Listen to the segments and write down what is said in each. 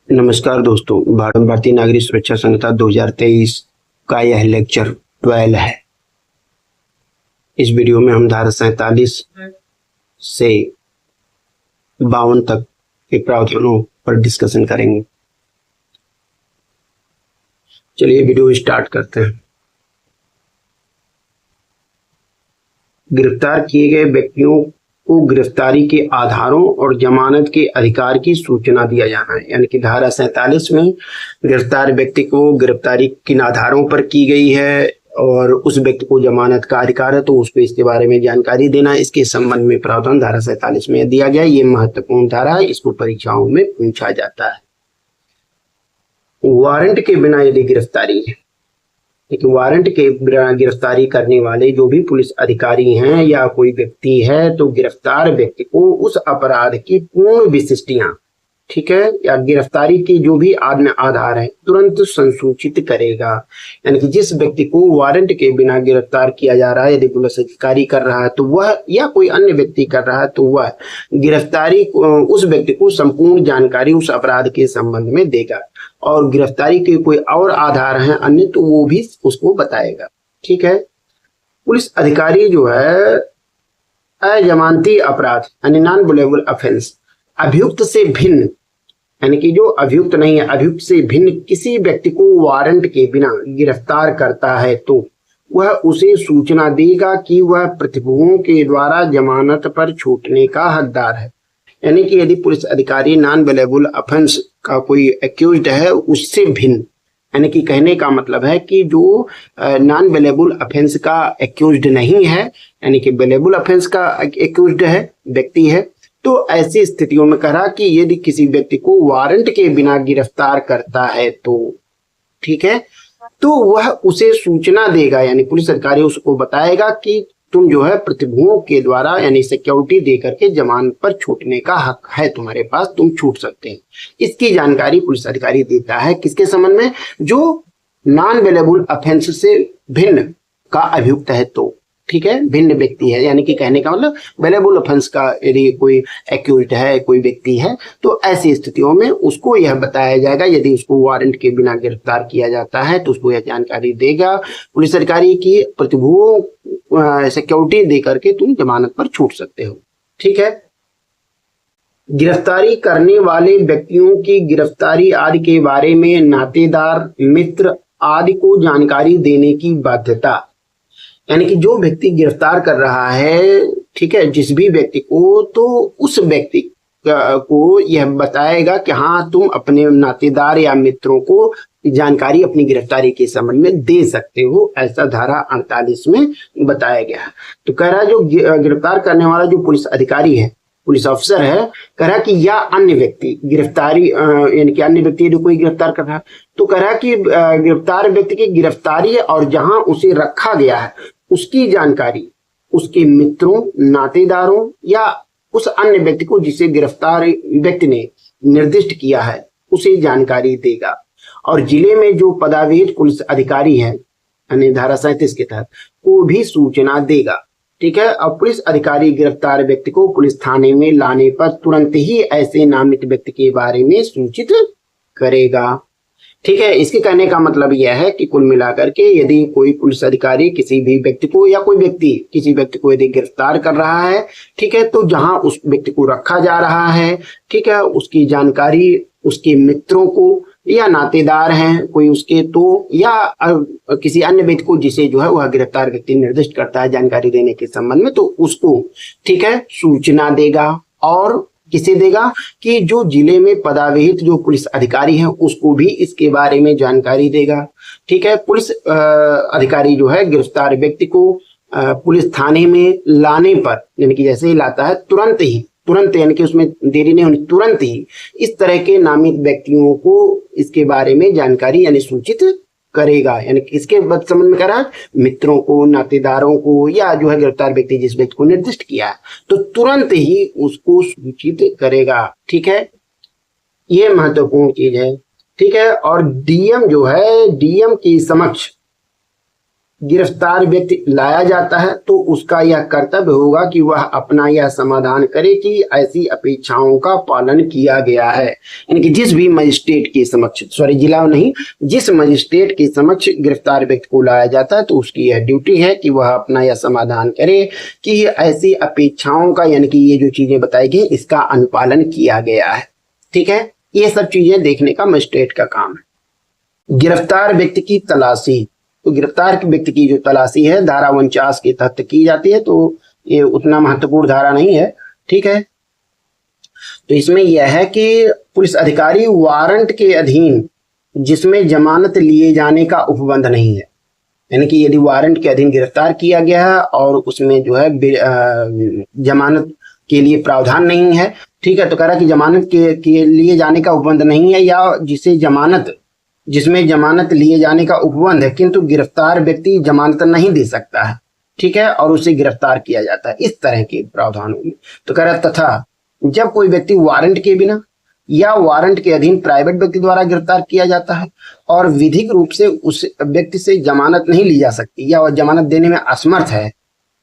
नमस्कार दोस्तों, भारतीय नागरिक सुरक्षा संहिता 2023 का यह लेक्चर 12 है। इस वीडियो में हम धारा 47 से 52 तक के प्रावधानों पर डिस्कशन करेंगे। चलिए वीडियो स्टार्ट करते हैं। गिरफ्तार किए गए व्यक्तियों को गिरफ्तारी के आधारों और जमानत के अधिकार की सूचना दिया जाना है। यानी कि धारा 47 में गिरफ्तार व्यक्ति को गिरफ्तारी किन आधारों पर की गई है और उस व्यक्ति को जमानत का अधिकार है तो उसको इसके बारे में जानकारी देना, इसके संबंध में प्रावधान धारा 47 में दिया गया। ये महत्वपूर्ण धारा है, इसको परीक्षाओं में पूछा जाता है। वारंट के बिना यदि गिरफ्तारी है, वारंट के गिरफ्तारी करने वाले जो भी पुलिस अधिकारी हैं या कोई व्यक्ति है तो गिरफ्तार व्यक्ति को उस अपराध की पूर्ण विशिष्टियां, ठीक है, या गिरफ्तारी के जो भी आधार हैं तुरंत संसूचित करेगा। यानी कि जिस व्यक्ति को वारंट के बिना गिरफ्तार किया जा रहा है, यदि पुलिस अधिकारी कर रहा है तो वह या कोई अन्य व्यक्ति कर रहा है तो वह गिरफ्तारी उस व्यक्ति को संपूर्ण जानकारी उस अपराध के संबंध में देगा और गिरफ्तारी के कोई और आधार हैं अन्य तो वो भी उसको बताएगा। ठीक है। पुलिस अधिकारी जो है अजमानती अपराध यानी नॉन बेलेबल ऑफेंस, अभियुक्त से भिन्न, यानी कि जो अभियुक्त नहीं है, अभियुक्त से भिन्न किसी व्यक्ति को वारंट के बिना गिरफ्तार करता है तो वह उसे सूचना देगा कि वह प्रतिभुओं के द्वारा जमानत पर छूटने का हकदार है। यानी कि यदि पुलिस अधिकारी नॉन बेलेबल ऑफेंस का कोई एक्यूज्ड है उससे भिन्न, यानी कि कहने का मतलब है कि जो नॉन बेलेबल ऑफेंस का एक्यूज्ड नहीं है, यानी कि बेलेबल ऑफेंस का एक्यूज्ड है व्यक्ति है, तो ऐसी स्थितियों में कहा कि यदि किसी व्यक्ति को वारंट के बिना गिरफ्तार करता है तो ठीक है, तो वह उसे सूचना देगा, यानी पुलिस अधिकारी उसको बताएगा कि तुम जो है प्रतिभुओं के द्वारा यानी सिक्योरिटी देकर के जमानत पर छूटने का हक है तुम्हारे पास, तुम छूट सकते हैं। इसकी जानकारी पुलिस अधिकारी देता है किसके संबंध में, जो नॉन बेलेबल ऑफेंस से भिन्न का अभियुक्त है तो ठीक है, भिन्न व्यक्ति है, यानी कि कहने का मतलब बेलेबल ऑफेंस का यदि कोई एक्यूज्ड है, कोई व्यक्ति है तो ऐसी स्थितियों में उसको यह बताया जाएगा। यदि उसको वारंट के बिना गिरफ्तार किया जाता है तो उसको यह जानकारी देगा पुलिस अधिकारी की प्रतिभुओं सिक्योरिटी दे करके तुम जमानत पर छूट सकते हो। ठीक है। गिरफ्तारी करने वाले व्यक्तियों की गिरफ्तारी आदि के बारे में नातेदार, मित्र आदि को जानकारी देने की बाध्यता, यानी कि जो व्यक्ति गिरफ्तार कर रहा है, ठीक है, जिस भी व्यक्ति को, तो उस व्यक्ति को यह बताएगा कि हाँ तुम अपने नातेदार या मित्रों को जानकारी अपनी गिरफ्तारी के संबंध में दे सकते हो, ऐसा धारा 48 में बताया गया है। तो कह रहा जो गिरफ्तार करने वाला जो पुलिस अधिकारी है, पुलिस अफसर है, कह रहा कि या अन्य व्यक्ति गिरफ्तारी यानी कि अन्य व्यक्ति यदि कोई गिरफ्तार कर रहा है तो कह रहा कि गिरफ्तार व्यक्ति की गिरफ्तारी और जहां उसे रखा गया है उसकी जानकारी उसके मित्रों, नातेदारों या उस अन्य व्यक्ति को जिसे गिरफ्तार व्यक्ति ने निर्दिष्ट किया है उसे जानकारी देगा। और जिले में जो पदावेद पुलिस अधिकारी है यानी धारा 37 के तहत को भी सूचना देगा। ठीक है। और पुलिस अधिकारी गिरफ्तार व्यक्ति को पुलिस थाने में लाने पर तुरंत ही ऐसे नामित व्यक्ति के बारे में सूचित करेगा। ठीक है। इसके कहने का मतलब यह है कि कुल मिलाकर के यदि कोई पुलिस अधिकारी किसी भी व्यक्ति को या कोई व्यक्ति किसी व्यक्ति को यदि गिरफ्तार कर रहा है, ठीक है, तो जहां उस व्यक्ति को रखा जा रहा है, ठीक है, उसकी जानकारी उसके मित्रों को या नातेदार हैं कोई उसके तो या किसी अन्य व्यक्ति को जिसे जो है वह गिरफ्तार व्यक्ति निर्दिष्ट करता है जानकारी देने के संबंध में, तो उसको ठीक है सूचना देगा। और किसे देगा कि जो जिले में पदाविहित जो पुलिस अधिकारी हैं उसको भी इसके बारे में जानकारी देगा। ठीक है। पुलिस अधिकारी जो है गिरफ्तार व्यक्ति को पुलिस थाने में लाने पर, यानी कि जैसे ही लाता है तुरंत यानी कि उसमें देरी नहीं होनी, तुरंत ही इस तरह के नामित व्यक्तियों को इसके बारे में जानकारी यानी सूचित करेगा। यानी किसके संबंध में करा, मित्रों को, नातेदारों को या जो है गिरफ्तार व्यक्ति जिस व्यक्ति को निर्दिष्ट किया है तो तुरंत ही उसको सूचित करेगा। ठीक है। ये महत्वपूर्ण चीज है। ठीक है। और डीएम जो है, डीएम के समक्ष गिरफ्तार व्यक्ति लाया जाता है तो उसका यह कर्तव्य होगा कि वह अपना यह समाधान करे कि ऐसी अपेक्षाओं का पालन किया गया है। यानी कि जिस भी मजिस्ट्रेट के समक्ष, सॉरी जिला नहीं, जिस मजिस्ट्रेट के समक्ष गिरफ्तार व्यक्ति को लाया जाता है तो उसकी यह ड्यूटी है कि वह अपना यह समाधान करे कि ऐसी अपेक्षाओं का, यानी कि ये जो चीजें बताई गई इसका अनुपालन किया गया है। ठीक है, ये सब चीजें देखने का मजिस्ट्रेट का काम है। गिरफ्तार व्यक्ति की तलाशी, तो गिरफ्तार व्यक्ति की जो तलाशी है धारा 49 के तहत की जाती है, तो ये उतना महत्वपूर्ण धारा नहीं है। ठीक है, तो इसमें यह है कि पुलिस अधिकारी वारंट के अधीन जिसमें जमानत लिए जाने का उपबंध नहीं है, यानी कि यदि वारंट के अधीन गिरफ्तार किया गया है और उसमें जो है जमानत के लिए प्रावधान नहीं है, ठीक है, तो कह रहा कि जमानत के लिए जाने का उपबंध नहीं है, या जिसमें जमानत लिए जाने का उपबंध है किंतु गिरफ्तार व्यक्ति जमानत नहीं दे सकता है, ठीक है, और उसे गिरफ्तार किया जाता है, इस तरह के प्रावधानों में। तो कह रहा तथा जब कोई व्यक्ति वारंट के बिना या वारंट के अधीन प्राइवेट व्यक्ति द्वारा गिरफ्तार किया जाता है और विधिक रूप से उस व्यक्ति से जमानत नहीं ली जा सकती या वह जमानत देने में असमर्थ है,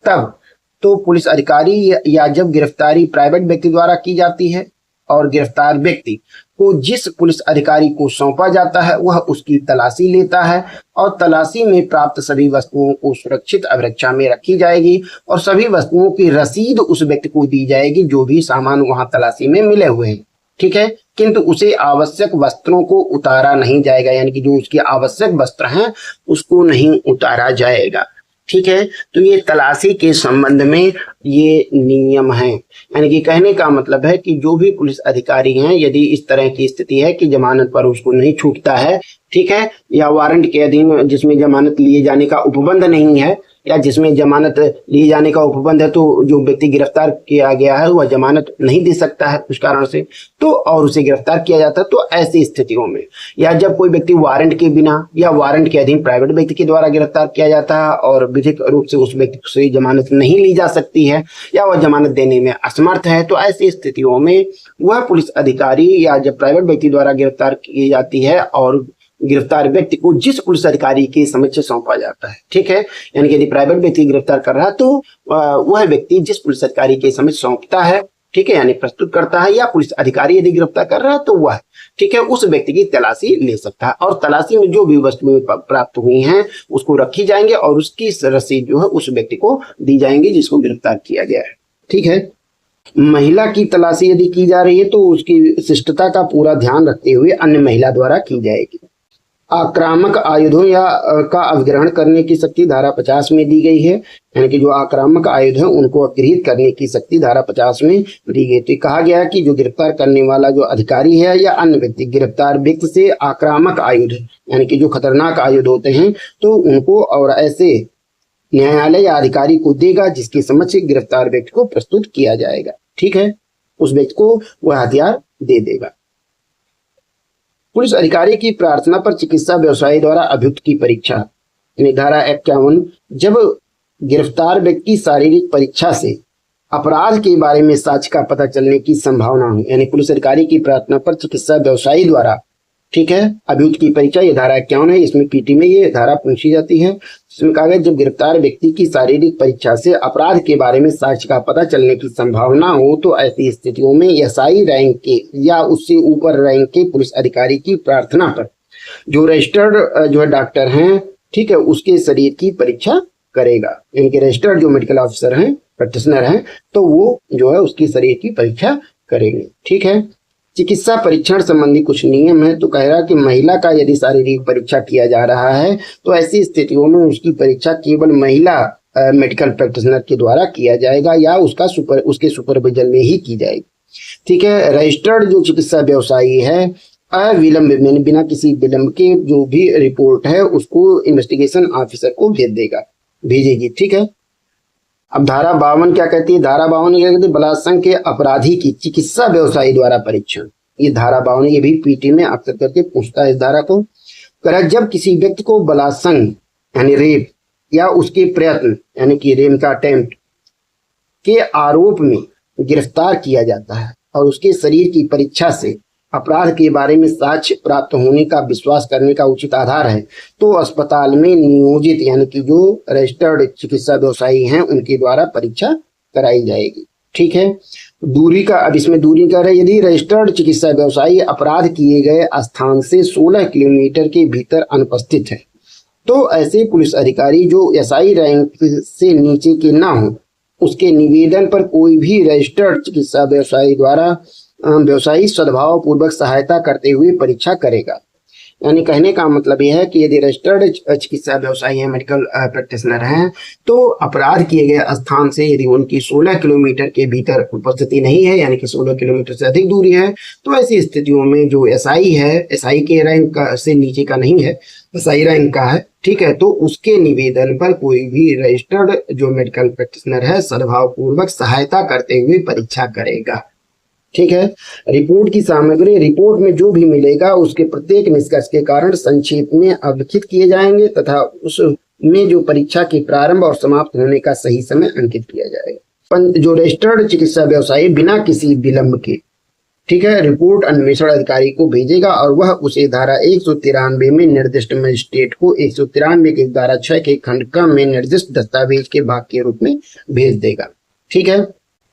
तब तो पुलिस अधिकारी या जब गिरफ्तारी प्राइवेट व्यक्ति द्वारा की जाती है और गिरफ्तार व्यक्ति को जिस पुलिस अधिकारी को सौंपा जाता है वह उसकी तलाशी लेता है और तलाशी में प्राप्त सभी वस्तुओं को सुरक्षित अभिरक्षा में रखी जाएगी और सभी वस्तुओं की रसीद उस व्यक्ति को दी जाएगी जो भी सामान वहां तलाशी में मिले हुए हैं। ठीक है, किंतु उसे आवश्यक वस्त्रों को उतारा नहीं जाएगा, यानी कि जो उसके आवश्यक वस्त्र हैं उसको नहीं उतारा जाएगा। ठीक है, तो ये तलाशी के संबंध में ये नियम है। यानी कि कहने का मतलब है कि जो भी पुलिस अधिकारी हैं, यदि इस तरह की स्थिति है कि जमानत पर उसको नहीं छूटता है, ठीक है, या वारंट के अधीन जिसमें जमानत लिए जाने का उपबंध नहीं है या जिसमें जमानत लिए जाने का उपबंध है, तो जो व्यक्ति गिरफ्तार किया गया है वह जमानत नहीं दे सकता है उस कारण से, तो और उसे गिरफ्तार किया जाता है, तो ऐसी स्थितियों में या जब कोई व्यक्ति वारंट के बिना या वारंट के अधीन प्राइवेट व्यक्ति के द्वारा गिरफ्तार किया जाता है और विधिक रूप से उस व्यक्ति से जमानत नहीं ली जा सकती है या वह जमानत देने में असमर्थ है, तो ऐसी स्थितियों में वह पुलिस अधिकारी या जब प्राइवेट व्यक्ति द्वारा गिरफ्तार की जाती है और गिरफ्तार व्यक्ति को जिस पुलिस अधिकारी के समक्ष सौंपा जाता है, ठीक है, यानी कि यदि प्राइवेट व्यक्ति गिरफ्तार कर रहा है तो वह व्यक्ति जिस पुलिस अधिकारी के समक्ष सौंपता है, ठीक है, यानी प्रस्तुत करता है, या पुलिस अधिकारी यदि गिरफ्तार कर रहा है तो वह, ठीक है, उस व्यक्ति की तलाशी ले सकता है और तलाशी में जो भी वस्तुएं प्राप्त हुई हैं उसको रखी जाएंगे और उसकी रसीद जो है उस व्यक्ति को दी जाएंगी जिसको गिरफ्तार किया गया है। ठीक है, महिला की तलाशी यदि की जा रही है तो उसकी शिष्टता का पूरा ध्यान रखते हुए अन्य महिला द्वारा की जाएगी। आक्रामक आयुधों या का अवग्रहण करने की शक्ति धारा 50 में दी गई है, यानी कि जो आक्रामक आयुध है उनको अपगृहित करने की शक्ति धारा 50 में दी गई। तो कहा गया कि जो गिरफ्तार करने वाला जो अधिकारी है या अन्य व्यक्ति गिरफ्तार व्यक्ति से आक्रामक आयुध यानी कि जो खतरनाक आयुध होते हैं तो उनको और ऐसे न्यायालय या अधिकारी को देगा जिसके समक्ष गिरफ्तार व्यक्ति को प्रस्तुत किया जाएगा। ठीक है, उस व्यक्ति को वह हथियार दे देगा। पुलिस अधिकारी की प्रार्थना पर चिकित्सा व्यवसायी द्वारा अभियुक्त की परीक्षा, यानी धारा 51, जब गिरफ्तार व्यक्ति शारीरिक परीक्षा से अपराध के बारे में साक्ष्य का पता चलने की संभावना हो, यानी पुलिस अधिकारी की प्रार्थना पर चिकित्सा व्यवसायी द्वारा, ठीक है, अभियुक्त की परीक्षा, ये धारा 51 है। इसमें पीटी में ये धारा पूछी जाती है। इसमें कहा गया जब गिरफ्तार व्यक्ति की शारीरिक परीक्षा से अपराध के बारे में साक्ष्य का पता चलने की संभावना हो तो ऐसी स्थितियों में एसआई रैंक के या उससे ऊपर रैंक के पुलिस अधिकारी की प्रार्थना पर जो रजिस्टर्ड जो है डॉक्टर हैं, ठीक है, उसके शरीर की परीक्षा करेगा। इनके रजिस्टर्ड जो मेडिकल ऑफिसर हैं, प्रैक्टिशनर हैं, तो वो जो है उसकी शरीर की परीक्षा करेंगे। ठीक है, चिकित्सा परीक्षण संबंधी कुछ नियम है। तो कह रहा कि महिला का यदि शारीरिक परीक्षा किया जा रहा है तो ऐसी स्थितियों में उसकी परीक्षा केवल महिला मेडिकल प्रैक्टिशनर के द्वारा किया जाएगा या उसके सुपरविजन में ही की जाएगी। ठीक है, रजिस्टर्ड जो चिकित्सा व्यवसायी है अविलंब बिना किसी विलंब के जो भी रिपोर्ट है उसको इन्वेस्टिगेशन ऑफिसर को भेजेगी। ठीक है, अब धारा 52 क्या कहती है? धारा 52 क्या कहती है? बलात्संग के अपराधी की चिकित्सा व्यवसायी द्वारा परीक्षण। ये धारा 52 ये भी पीटी में अक्सर करके पूछता है इस धारा को। कह जब किसी व्यक्ति को बलात्संग यानी रेप या उसके प्रयत्न यानी कि रेप का अटेम्प्ट के आरोप में गिरफ्तार किया जाता है और उसके शरीर की परीक्षा से अपराध के बारे में साक्ष्य प्राप्त होने का विश्वास करने का उचित आधार है तो अस्पताल में नियोजित यानी कि जो रजिस्टर्ड चिकित्सा व्यवसायी हैं उनके द्वारा परीक्षा कराई जाएगी। ठीक है। दूरी का, अब इसमें दूरी का है, यदि रजिस्टर्ड चिकित्सा व्यवसायी अपराध किए गए स्थान से 16 किलोमीटर के भीतर अनुपस्थित है तो ऐसे पुलिस अधिकारी जो एसआई रैंक से नीचे के ना हो उसके निवेदन पर कोई भी रजिस्टर्ड चिकित्सा व्यवसायी सद्भाव पूर्वक सहायता करते हुए परीक्षा करेगा। यानी कहने का मतलब यह है कि यदि रजिस्टर्ड चिकित्सा व्यवसायी है, मेडिकल प्रैक्टिशनर हैं, तो अपराध किए गए स्थान से यदि उनकी 16 किलोमीटर के भीतर उपस्थिति नहीं है, यानी कि 16 किलोमीटर से अधिक दूरी है, तो ऐसी स्थितियों में जो एसआई है, एसआई के रैंक से नीचे का नहीं है, एसआई रैंक का है, ठीक है, तो उसके निवेदन पर कोई भी रजिस्टर्ड जो मेडिकल प्रैक्टिशनर है सद्भाव पूर्वक सहायता करते हुए परीक्षा करेगा। ठीक है। रिपोर्ट की सामग्री, रिपोर्ट में जो भी मिलेगा उसके प्रत्येक निष्कर्ष के कारण संक्षेप में अवलिखित किए जाएंगे तथा उसमें जो परीक्षा के प्रारंभ और समाप्त होने का सही समय अंकित किया जाएगा। जो रजिस्टर्ड चिकित्सा व्यवसायी बिना किसी विलंब के, ठीक है, रिपोर्ट अन्वेषण अधिकारी को भेजेगा और वह उसे धारा 193 में निर्दिष्ट मजिस्ट्रेट को 193 के धारा 6 के खंड क में निर्दिष्ट दस्तावेज के भाग के रूप में भेज देगा। ठीक है।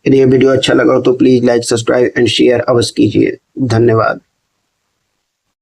यदि यह वीडियो अच्छा लगा हो तो please like, subscribe and share अवश्य कीजिए। धन्यवाद।